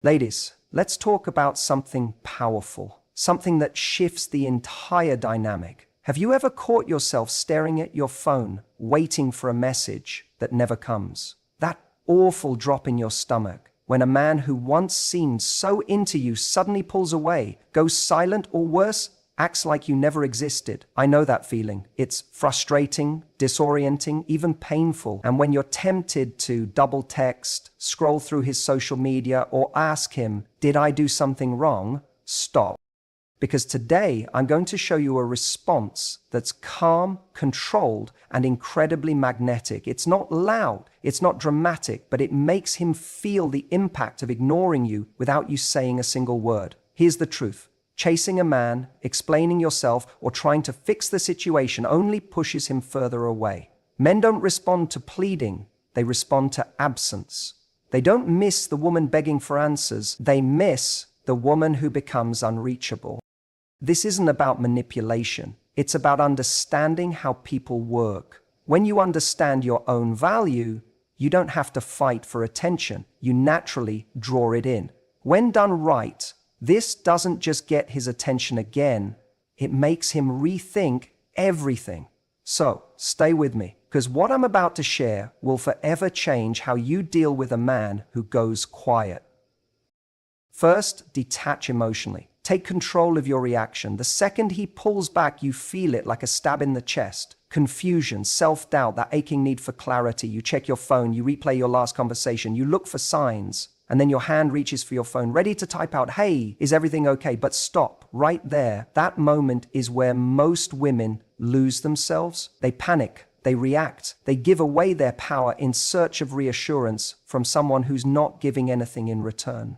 Ladies, let's talk about something powerful, something that shifts the entire dynamic. Have you ever caught yourself staring at your phone, waiting for a message that never comes? That awful drop in your stomach when a man who once seemed so into you suddenly pulls away, goes silent, or worse, acts like you never existed. I know that feeling. It's frustrating, disorienting, even painful. And when you're tempted to double text, scroll through his social media, or ask him, "Did I do something wrong?" Stop. Because today I'm going to show you a response that's calm, controlled, and incredibly magnetic. It's not loud, it's not dramatic, but it makes him feel the impact of ignoring you without you saying a single word. Here's the truth. Chasing a man, explaining yourself, or trying to fix the situation only pushes him further away. Men don't respond to pleading, they respond to absence. They don't miss the woman begging for answers, they miss the woman who becomes unreachable. This isn't about manipulation, it's about understanding how people work. When you understand your own value, you don't have to fight for attention, you naturally draw it in. When done right, this doesn't just get his attention again, it makes him rethink everything. So, stay with me, because what I'm about to share will forever change how you deal with a man who goes quiet. First, detach emotionally. Take control of your reaction. The second he pulls back, you feel it like a stab in the chest. Confusion, self-doubt, that aching need for clarity. You check your phone, you replay your last conversation, you look for signs. And then your hand reaches for your phone, ready to type out, "Hey, is everything okay?" But stop, right there. That moment is where most women lose themselves. They panic, they react, they give away their power in search of reassurance from someone who's not giving anything in return.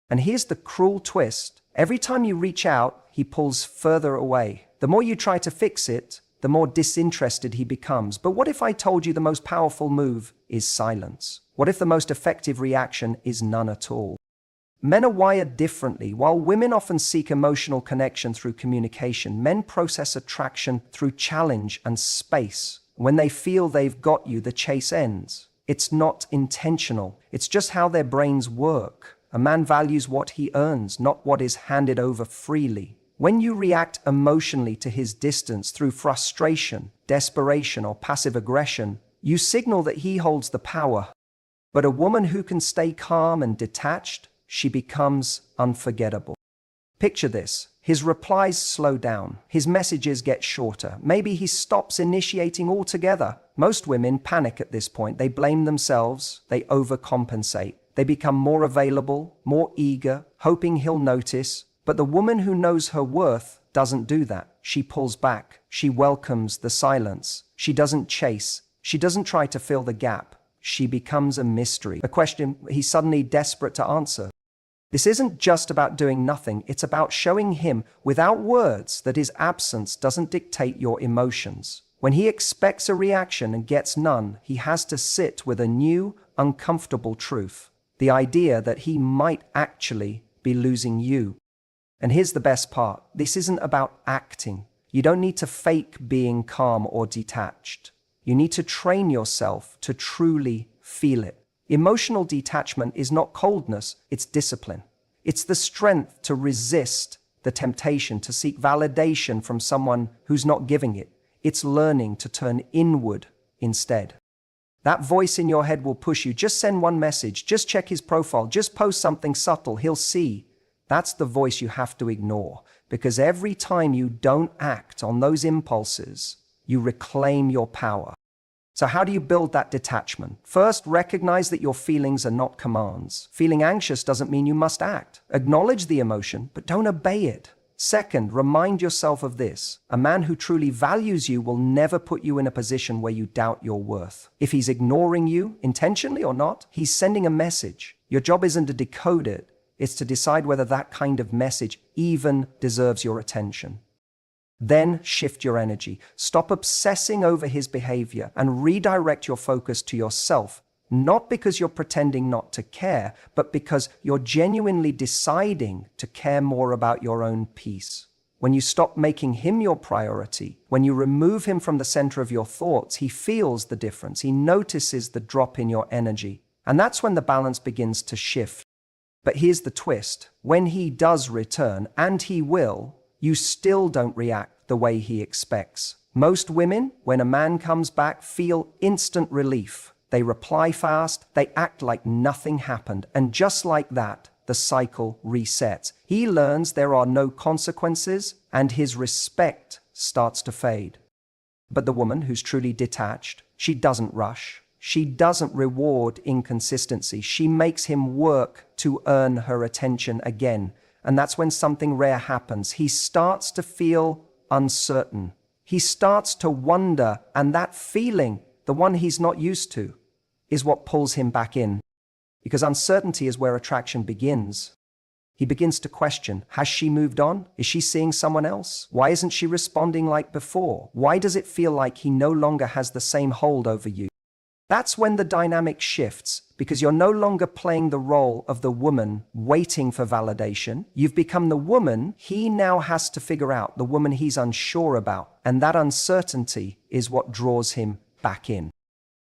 And here's the cruel twist. Every time you reach out, he pulls further away. The more you try to fix it, the more disinterested he becomes. But what if I told you the most powerful move is silence? What if the most effective reaction is none at all? Men are wired differently. While women often seek emotional connection through communication, men process attraction through challenge and space. When they feel they've got you, the chase ends. It's not intentional. It's just how their brains work. A man values what he earns, not what is handed over freely. When you react emotionally to his distance through frustration, desperation, or passive aggression, you signal that he holds the power. But a woman who can stay calm and detached, she becomes unforgettable. Picture this. His replies slow down. His messages get shorter. Maybe he stops initiating altogether. Most women panic at this point. They blame themselves. They overcompensate. They become more available, more eager, hoping he'll notice. But the woman who knows her worth doesn't do that. She pulls back. She welcomes the silence. She doesn't chase. She doesn't try to fill the gap. She becomes a mystery, a question he's suddenly desperate to answer. This isn't just about doing nothing. It's about showing him, without words, that his absence doesn't dictate your emotions. When he expects a reaction and gets none, he has to sit with a new, uncomfortable truth. The idea that he might actually be losing you. And here's the best part. This isn't about acting. You don't need to fake being calm or detached. You need to train yourself to truly feel it. Emotional detachment is not coldness, it's discipline. It's the strength to resist the temptation to seek validation from someone who's not giving it. It's learning to turn inward instead. That voice in your head will push you. Just send one message, just check his profile, just post something subtle, he'll see. That's the voice you have to ignore, because every time you don't act on those impulses, you reclaim your power. So how do you build that detachment? First, recognize that your feelings are not commands. Feeling anxious doesn't mean you must act. Acknowledge the emotion, but don't obey it. Second, remind yourself of this. A man who truly values you will never put you in a position where you doubt your worth. If he's ignoring you, intentionally or not, he's sending a message. Your job isn't to decode it. It's to decide whether that kind of message even deserves your attention. Then shift your energy. Stop obsessing over his behavior and redirect your focus to yourself, not because you're pretending not to care, but because you're genuinely deciding to care more about your own peace. When you stop making him your priority, when you remove him from the center of your thoughts, he feels the difference. He notices the drop in your energy. And that's when the balance begins to shift. But here's the twist. When he does return, and he will, you still don't react the way he expects. Most women, when a man comes back, feel instant relief. They reply fast, they act like nothing happened, and just like that, the cycle resets. He learns there are no consequences, and his respect starts to fade. But the woman who's truly detached, she doesn't rush. She doesn't reward inconsistency. She makes him work to earn her attention again. And that's when something rare happens. He starts to feel uncertain. He starts to wonder, and that feeling, the one he's not used to, is what pulls him back in. Because uncertainty is where attraction begins. He begins to question, has she moved on? Is she seeing someone else? Why isn't she responding like before? Why does it feel like he no longer has the same hold over you? That's when the dynamic shifts, because you're no longer playing the role of the woman waiting for validation. You've become the woman he now has to figure out, the woman he's unsure about. And that uncertainty is what draws him back in.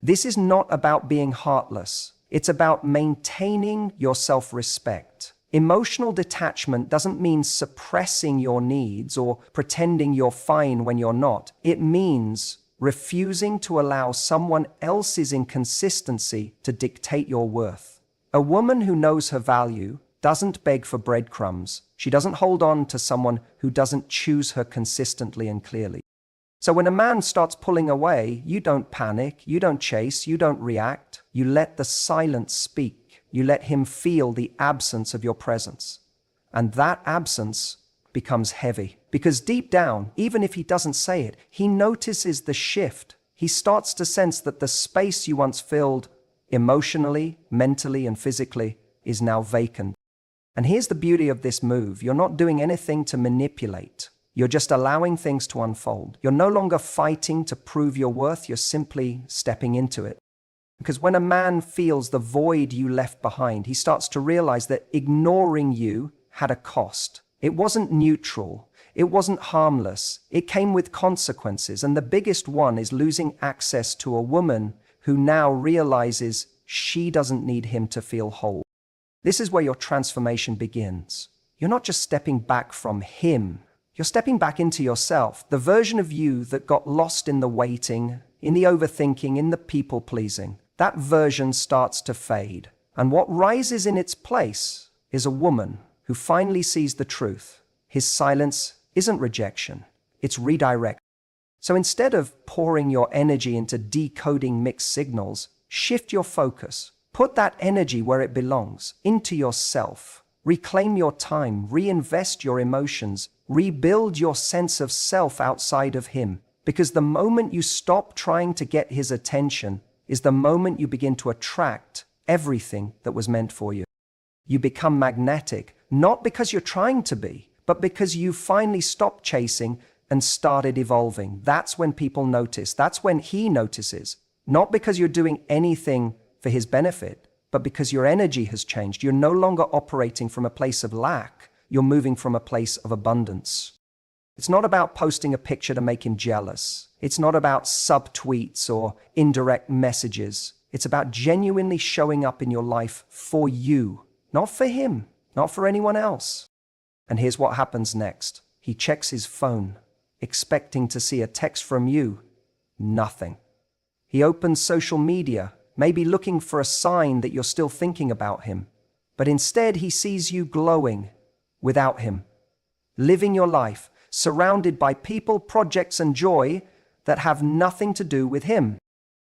This is not about being heartless. It's about maintaining your self-respect. Emotional detachment doesn't mean suppressing your needs or pretending you're fine when you're not. It means refusing to allow someone else's inconsistency to dictate your worth. A woman who knows her value doesn't beg for breadcrumbs. She doesn't hold on to someone who doesn't choose her consistently and clearly. So when a man starts pulling away, you don't panic, you don't chase, you don't react. You let the silence speak. You let him feel the absence of your presence. And that absence becomes heavy. Because deep down, even if he doesn't say it, he notices the shift. He starts to sense that the space you once filled emotionally, mentally, and physically is now vacant. And here's the beauty of this move. You're not doing anything to manipulate. You're just allowing things to unfold. You're no longer fighting to prove your worth. You're simply stepping into it. Because when a man feels the void you left behind, he starts to realize that ignoring you had a cost. It wasn't neutral. It wasn't harmless. It came with consequences. And the biggest one is losing access to a woman who now realizes she doesn't need him to feel whole. This is where your transformation begins. You're not just stepping back from him. You're stepping back into yourself, the version of you that got lost in the waiting, in the overthinking, in the people-pleasing. That version starts to fade. And what rises in its place is a woman who finally sees the truth. His silence isn't rejection, it's redirect. So instead of pouring your energy into decoding mixed signals, shift your focus. Put that energy where it belongs, into yourself. Reclaim your time, reinvest your emotions, rebuild your sense of self outside of him. Because the moment you stop trying to get his attention is the moment you begin to attract everything that was meant for you. You become magnetic, not because you're trying to be, but because you finally stopped chasing and started evolving. That's when people notice. That's when he notices. Not because you're doing anything for his benefit, but because your energy has changed. You're no longer operating from a place of lack. You're moving from a place of abundance. It's not about posting a picture to make him jealous. It's not about subtweets or indirect messages. It's about genuinely showing up in your life for you, not for him, not for anyone else. And here's what happens next. He checks his phone, expecting to see a text from you. Nothing. He opens social media, maybe looking for a sign that you're still thinking about him. But instead, he sees you glowing without him, living your life, surrounded by people, projects, and joy that have nothing to do with him.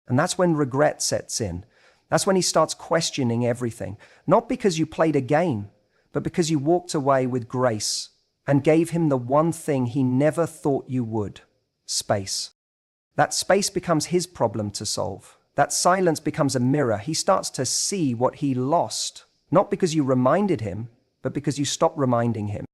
And that's when regret sets in. That's when he starts questioning everything. Not because you played a game, but because you walked away with grace and gave him the one thing he never thought you would: space. That space becomes his problem to solve. That silence becomes a mirror. He starts to see what he lost, not because you reminded him, but because you stopped reminding him.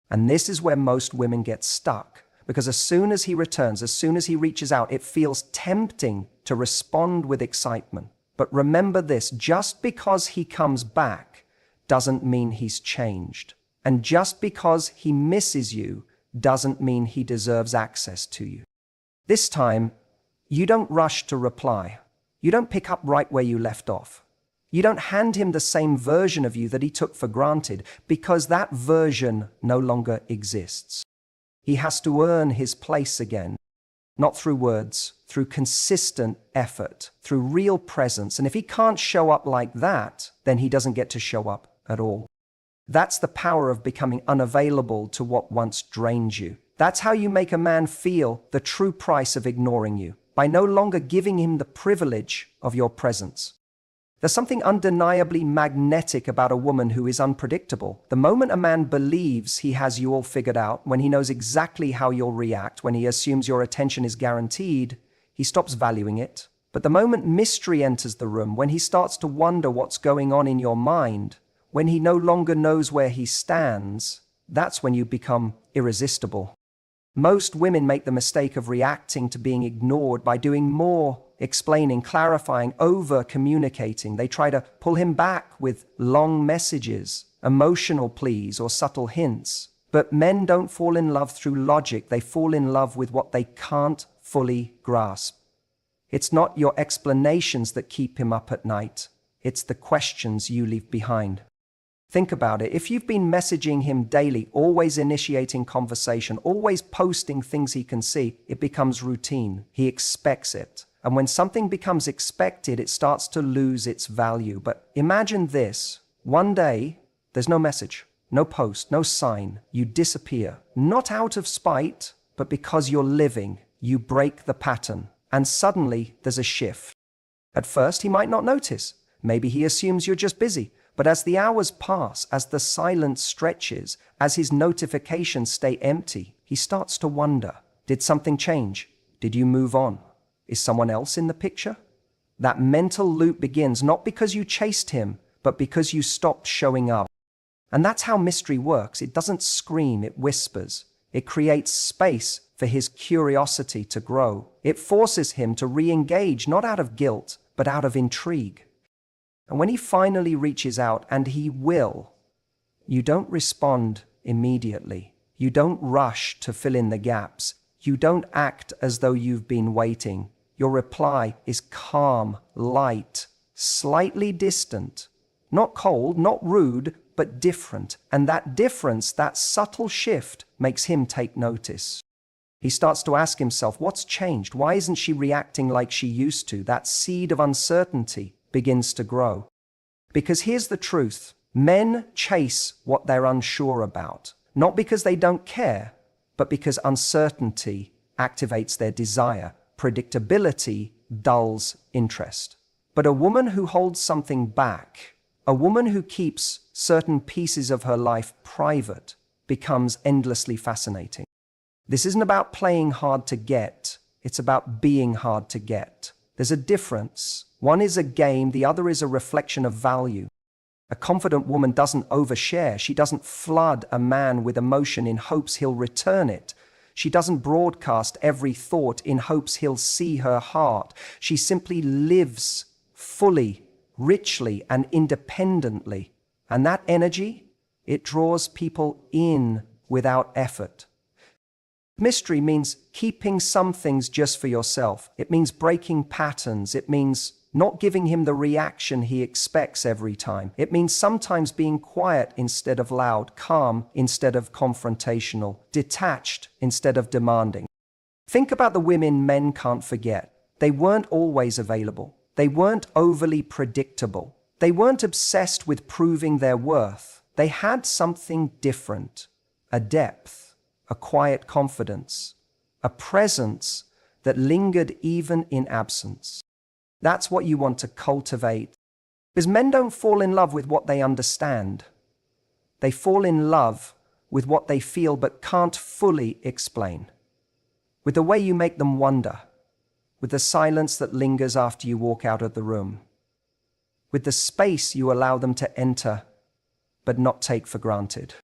And this is where most women get stuck, because as soon as he returns, as soon as he reaches out, it feels tempting to respond with excitement. But remember this, just because he comes back doesn't mean he's changed. And just because he misses you doesn't mean he deserves access to you. This time, you don't rush to reply. You don't pick up right where you left off. You don't hand him the same version of you that he took for granted, because that version no longer exists. He has to earn his place again, not through words, through consistent effort, through real presence. And if he can't show up like that, then he doesn't get to show up at all. That's the power of becoming unavailable to what once drained you. That's how you make a man feel the true price of ignoring you, by no longer giving him the privilege of your presence. There's something undeniably magnetic about a woman who is unpredictable. The moment a man believes he has you all figured out, when he knows exactly how you'll react, when he assumes your attention is guaranteed, he stops valuing it. But the moment mystery enters the room, when he starts to wonder what's going on in your mind, when he no longer knows where he stands, that's when you become irresistible. Most women make the mistake of reacting to being ignored by doing more, explaining, clarifying, over-communicating. They try to pull him back with long messages, emotional pleas, or subtle hints. But men don't fall in love through logic. They fall in love with what they can't fully grasp. It's not your explanations that keep him up at night. It's the questions you leave behind. Think about it. If you've been messaging him daily, always initiating conversation, always posting things he can see, it becomes routine. He expects it. And when something becomes expected, it starts to lose its value. But imagine this. One day, there's no message, no post, no sign. You disappear. Not out of spite, but because you're living. You break the pattern. And suddenly, there's a shift. At first, he might not notice. Maybe he assumes you're just busy. But as the hours pass, as the silence stretches, as his notifications stay empty, he starts to wonder, did something change? Did you move on? Is someone else in the picture? That mental loop begins not because you chased him, but because you stopped showing up. And that's how mystery works. It doesn't scream, it whispers. It creates space for his curiosity to grow. It forces him to re-engage, not out of guilt, but out of intrigue. And when he finally reaches out, and he will, you don't respond immediately. You don't rush to fill in the gaps. You don't act as though you've been waiting. Your reply is calm, light, slightly distant. Not cold, not rude, but different. And that difference, that subtle shift, makes him take notice. He starts to ask himself, what's changed? Why isn't she reacting like she used to? That seed of uncertainty begins to grow. Because here's the truth. Men chase what they're unsure about, not because they don't care, but because uncertainty activates their desire. Predictability dulls interest. But a woman who holds something back, a woman who keeps certain pieces of her life private, becomes endlessly fascinating. This isn't about playing hard to get, it's about being hard to get. There's a difference. One is a game, the other is a reflection of value. A confident woman doesn't overshare. She doesn't flood a man with emotion in hopes he'll return it. She doesn't broadcast every thought in hopes he'll see her heart. She simply lives fully, richly, and independently. And that energy, it draws people in without effort. Mystery means keeping some things just for yourself. It means breaking patterns. It means not giving him the reaction he expects every time. It means sometimes being quiet instead of loud, calm instead of confrontational, detached instead of demanding. Think about the women men can't forget. They weren't always available. They weren't overly predictable. They weren't obsessed with proving their worth. They had something different, a depth, a quiet confidence, a presence that lingered even in absence. That's what you want to cultivate. Because men don't fall in love with what they understand. They fall in love with what they feel but can't fully explain. With the way you make them wonder. With the silence that lingers after you walk out of the room. With the space you allow them to enter but not take for granted.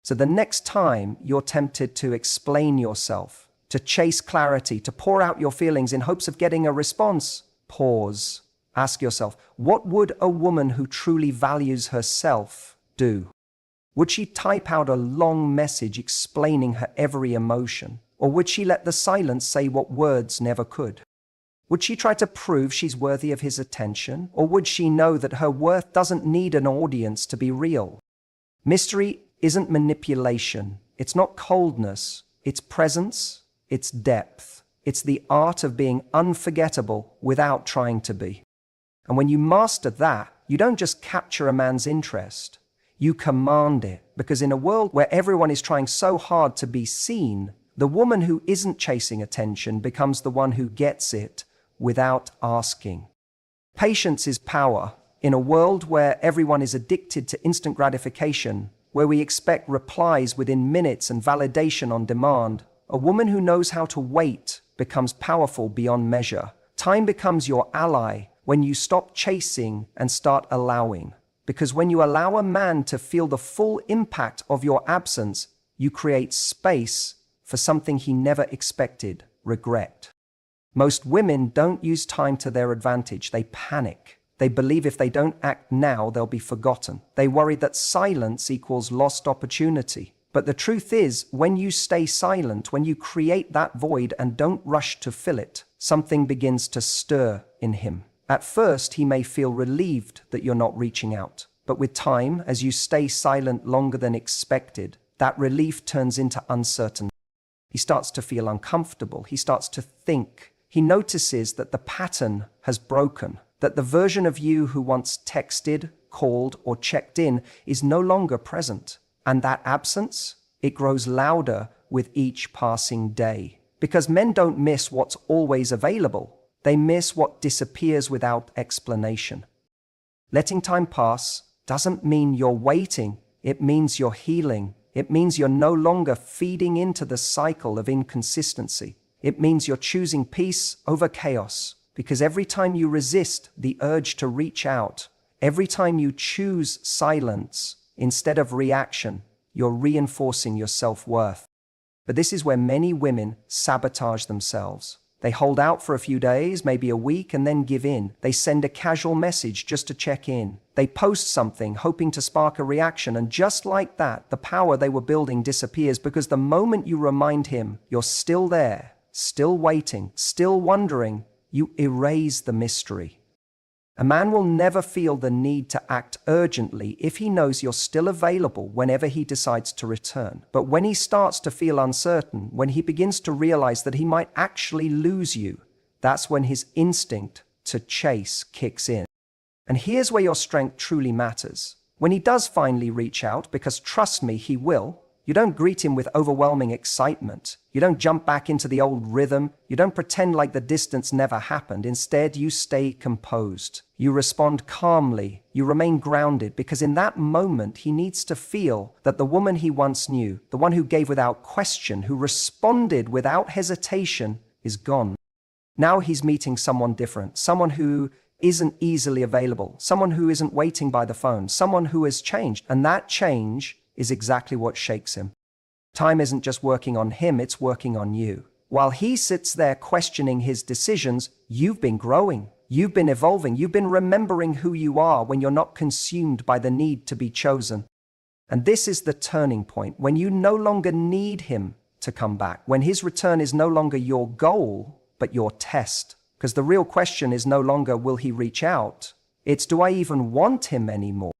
So the next time you're tempted to explain yourself, to chase clarity, to pour out your feelings in hopes of getting a response, pause. Ask yourself, what would a woman who truly values herself do? Would she type out a long message explaining her every emotion? Or would she let the silence say what words never could? Would she try to prove she's worthy of his attention? Or would she know that her worth doesn't need an audience to be real? Mystery isn't manipulation. It's not coldness. It's presence. It's depth. It's the art of being unforgettable without trying to be. And when you master that, you don't just capture a man's interest. You command it, because in a world where everyone is trying so hard to be seen, the woman who isn't chasing attention becomes the one who gets it without asking. Patience is power. In a world where everyone is addicted to instant gratification, where we expect replies within minutes and validation on demand, a woman who knows how to wait becomes powerful beyond measure. Time becomes your ally when you stop chasing and start allowing. Because when you allow a man to feel the full impact of your absence, you create space for something he never expected: regret. Most women don't use time to their advantage. They panic. They believe if they don't act now, they'll be forgotten. They worry that silence equals lost opportunity. But the truth is, when you stay silent, when you create that void and don't rush to fill it, something begins to stir in him. At first, he may feel relieved that you're not reaching out. But with time, as you stay silent longer than expected, that relief turns into uncertainty. He starts to feel uncomfortable. He starts to think. He notices that the pattern has broken, that the version of you who once texted, called, or checked in is no longer present. And that absence, it grows louder with each passing day. Because men don't miss what's always available. They miss what disappears without explanation. Letting time pass doesn't mean you're waiting. It means you're healing. It means you're no longer feeding into the cycle of inconsistency. It means you're choosing peace over chaos. Because every time you resist the urge to reach out, every time you choose silence instead of reaction, you're reinforcing your self-worth. But this is where many women sabotage themselves. They hold out for a few days, maybe a week, and then give in. They send a casual message just to check in. They post something, hoping to spark a reaction, and just like that, the power they were building disappears, because the moment you remind him you're still there, still waiting, still wondering, you erase the mystery. A man will never feel the need to act urgently if he knows you're still available whenever he decides to return. But when he starts to feel uncertain, when he begins to realize that he might actually lose you, that's when his instinct to chase kicks in. And here's where your strength truly matters. When he does finally reach out, because trust me, he will, you don't greet him with overwhelming excitement. You don't jump back into the old rhythm. You don't pretend like the distance never happened. Instead, you stay composed. You respond calmly. You remain grounded, because in that moment, he needs to feel that the woman he once knew, the one who gave without question, who responded without hesitation, is gone. Now he's meeting someone different, someone who isn't easily available, someone who isn't waiting by the phone, someone who has changed. And that change is exactly what shakes him. Time isn't just working on him, it's working on you. While he sits there questioning his decisions, you've been growing. You've been evolving. You've been remembering who you are when you're not consumed by the need to be chosen. And this is the turning point, when you no longer need him to come back, when his return is no longer your goal, but your test. Because the real question is no longer, will he reach out? It's, do I even want him anymore?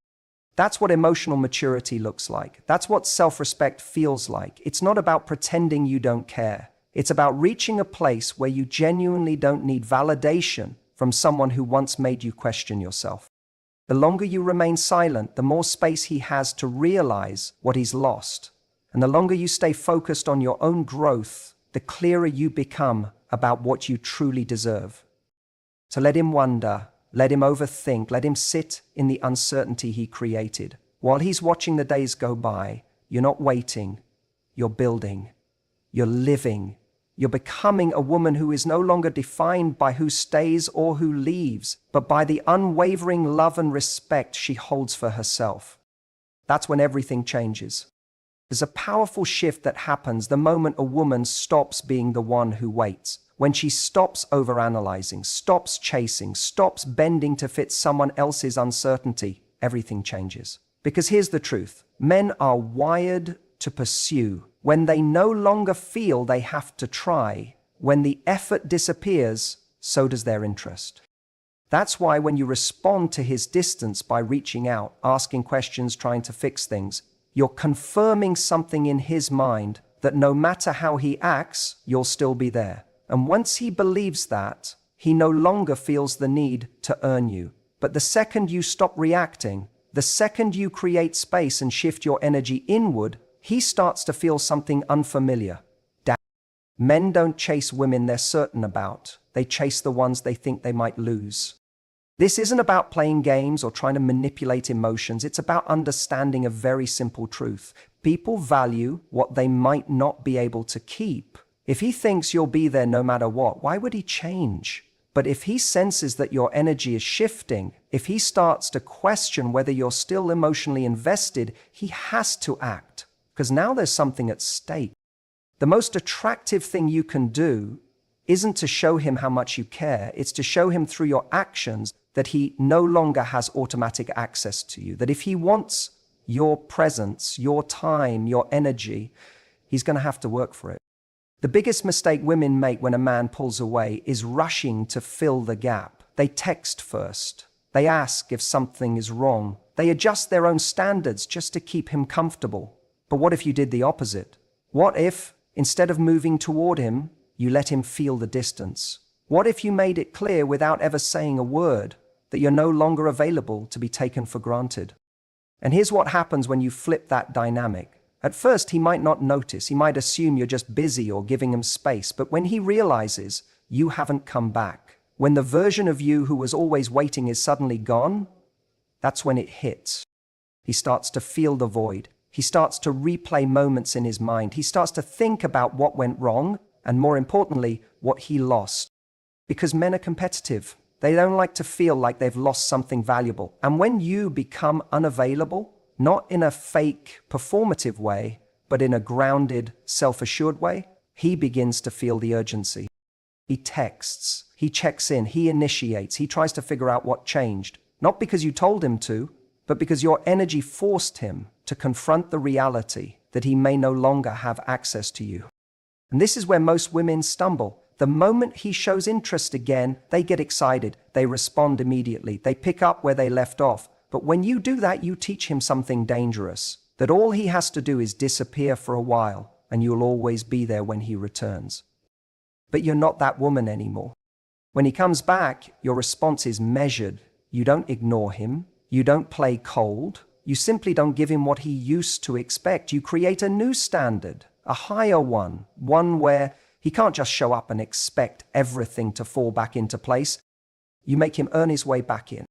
That's what emotional maturity looks like. That's what self-respect feels like. It's not about pretending you don't care. It's about reaching a place where you genuinely don't need validation from someone who once made you question yourself. The longer you remain silent, the more space he has to realize what he's lost. And the longer you stay focused on your own growth, the clearer you become about what you truly deserve. So let him wonder. Let him overthink. Let him sit in the uncertainty he created. While he's watching the days go by, you're not waiting. You're building. You're living. You're becoming a woman who is no longer defined by who stays or who leaves, but by the unwavering love and respect she holds for herself. That's when everything changes. There's a powerful shift that happens the moment a woman stops being the one who waits. When she stops overanalyzing, stops chasing, stops bending to fit someone else's uncertainty, everything changes. Because here's the truth. Men are wired to pursue. When they no longer feel they have to try, when the effort disappears, so does their interest. That's why when you respond to his distance by reaching out, asking questions, trying to fix things, you're confirming something in his mind that no matter how he acts, you'll still be there. And once he believes that, he no longer feels the need to earn you. But the second you stop reacting, the second you create space and shift your energy inward, he starts to feel something unfamiliar. Men don't chase women they're certain about. They chase the ones they think they might lose. This isn't about playing games or trying to manipulate emotions. It's about understanding a very simple truth. People value what they might not be able to keep. If he thinks you'll be there no matter what, why would he change? But if he senses that your energy is shifting, if he starts to question whether you're still emotionally invested, he has to act, because now there's something at stake. The most attractive thing you can do isn't to show him how much you care. It's to show him through your actions that he no longer has automatic access to you. That if he wants your presence, your time, your energy, he's going to have to work for it. The biggest mistake women make when a man pulls away is rushing to fill the gap. They text first. They ask if something is wrong. They adjust their own standards just to keep him comfortable. But what if you did the opposite? What if, instead of moving toward him, you let him feel the distance? What if you made it clear without ever saying a word that you're no longer available to be taken for granted? And here's what happens when you flip that dynamic. At first, he might not notice. He might assume you're just busy or giving him space. But when he realizes you haven't come back, when the version of you who was always waiting is suddenly gone, that's when it hits. He starts to feel the void. He starts to replay moments in his mind. He starts to think about what went wrong, and more importantly, what he lost. Because men are competitive. They don't like to feel like they've lost something valuable. And when you become unavailable, not in a fake, performative way, but in a grounded, self-assured way, he begins to feel the urgency. He texts, he checks in, he initiates, he tries to figure out what changed. Not because you told him to, but because your energy forced him to confront the reality that he may no longer have access to you. And this is where most women stumble. The moment he shows interest again, they get excited, they respond immediately, they pick up where they left off. But when you do that, you teach him something dangerous, that all he has to do is disappear for a while, and you'll always be there when he returns. But you're not that woman anymore. When he comes back, your response is measured. You don't ignore him. You don't play cold. You simply don't give him what he used to expect. You create a new standard, a higher one where he can't just show up and expect everything to fall back into place. You make him earn his way back in.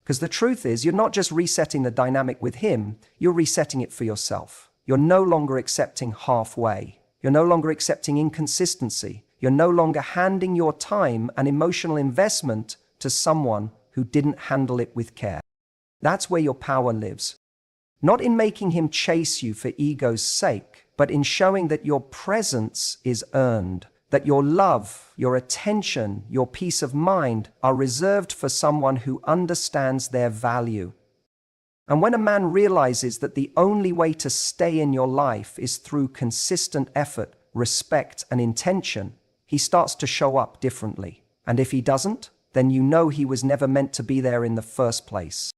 Because the truth is, you're not just resetting the dynamic with him, you're resetting it for yourself. You're no longer accepting halfway. You're no longer accepting inconsistency. You're no longer handing your time and emotional investment to someone who didn't handle it with care. That's where your power lives. Not in making him chase you for ego's sake, but in showing that your presence is earned, that your love, your attention, your peace of mind are reserved for someone who understands their value. And when a man realizes that the only way to stay in your life is through consistent effort, respect, and intention, he starts to show up differently. And if he doesn't, then you know he was never meant to be there in the first place.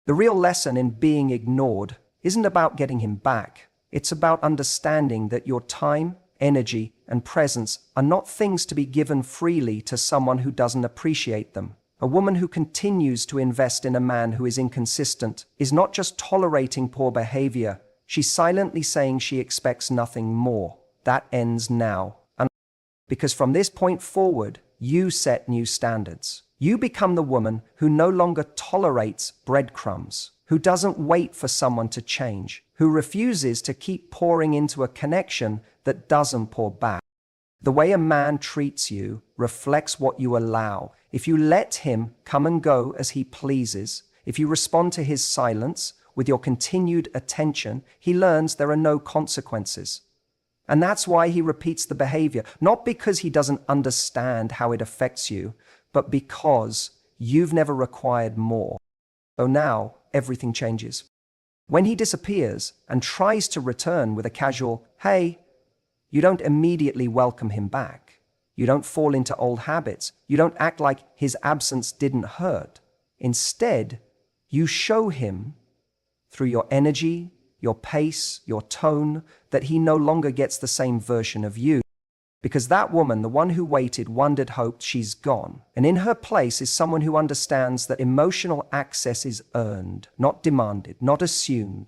The real lesson in being ignored isn't about getting him back. It's about understanding that your time, energy, and presence are not things to be given freely to someone who doesn't appreciate them. A woman who continues to invest in a man who is inconsistent is not just tolerating poor behavior, she's silently saying she expects nothing more. That ends now. Because from this point forward, you set new standards. You become the woman who no longer tolerates breadcrumbs, who doesn't wait for someone to change, who refuses to keep pouring into a connection that doesn't pour back. The way a man treats you reflects what you allow. If you let him come and go as he pleases, if you respond to his silence with your continued attention, he learns there are no consequences. And that's why he repeats the behavior, not because he doesn't understand how it affects you, but because you've never required more. So now everything changes. When he disappears and tries to return with a casual, "Hey," you don't immediately welcome him back. You don't fall into old habits. You don't act like his absence didn't hurt. Instead, you show him through your energy, your pace, your tone, that he no longer gets the same version of you. Because that woman, the one who waited, wondered, hoped, she's gone. And in her place is someone who understands that emotional access is earned, not demanded, not assumed.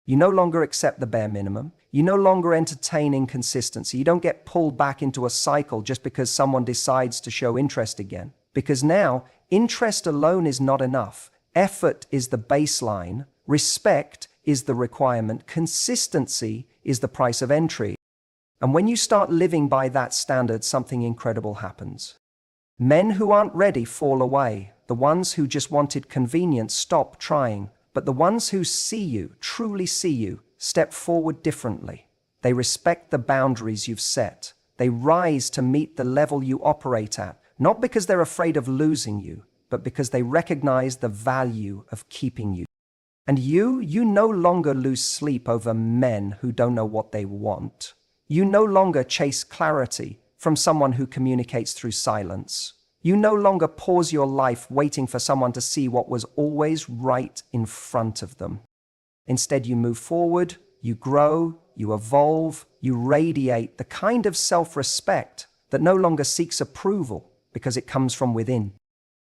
You no longer accept the bare minimum. You no longer entertain inconsistency. You don't get pulled back into a cycle just because someone decides to show interest again. Because now, interest alone is not enough. Effort is the baseline. Respect is the requirement. Consistency is the price of entry. And when you start living by that standard, something incredible happens. Men who aren't ready fall away. The ones who just wanted convenience stop trying. But the ones who see you, truly see you, step forward differently. They respect the boundaries you've set. They rise to meet the level you operate at, not because they're afraid of losing you, but because they recognize the value of keeping you. And you no longer lose sleep over men who don't know what they want. You no longer chase clarity from someone who communicates through silence. You no longer pause your life waiting for someone to see what was always right in front of them. Instead, you move forward, you grow, you evolve, you radiate the kind of self-respect that no longer seeks approval because it comes from within.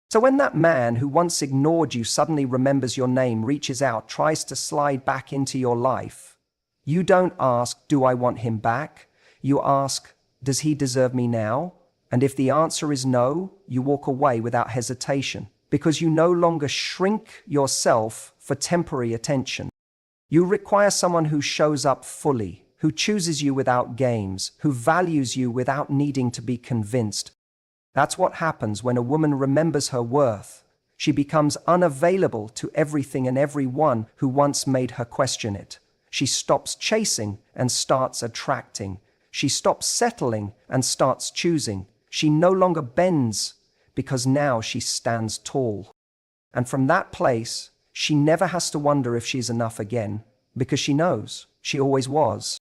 So when that man who once ignored you suddenly remembers your name, reaches out, tries to slide back into your life, you don't ask, do I want him back? You ask, does he deserve me now? And if the answer is no, you walk away without hesitation, because you no longer shrink yourself for temporary attention. You require someone who shows up fully, who chooses you without games, who values you without needing to be convinced. That's what happens when a woman remembers her worth. She becomes unavailable to everything and everyone who once made her question it. She stops chasing and starts attracting. She stops settling and starts choosing. She no longer bends because now she stands tall. And from that place, she never has to wonder if she's enough again, because she knows she always was.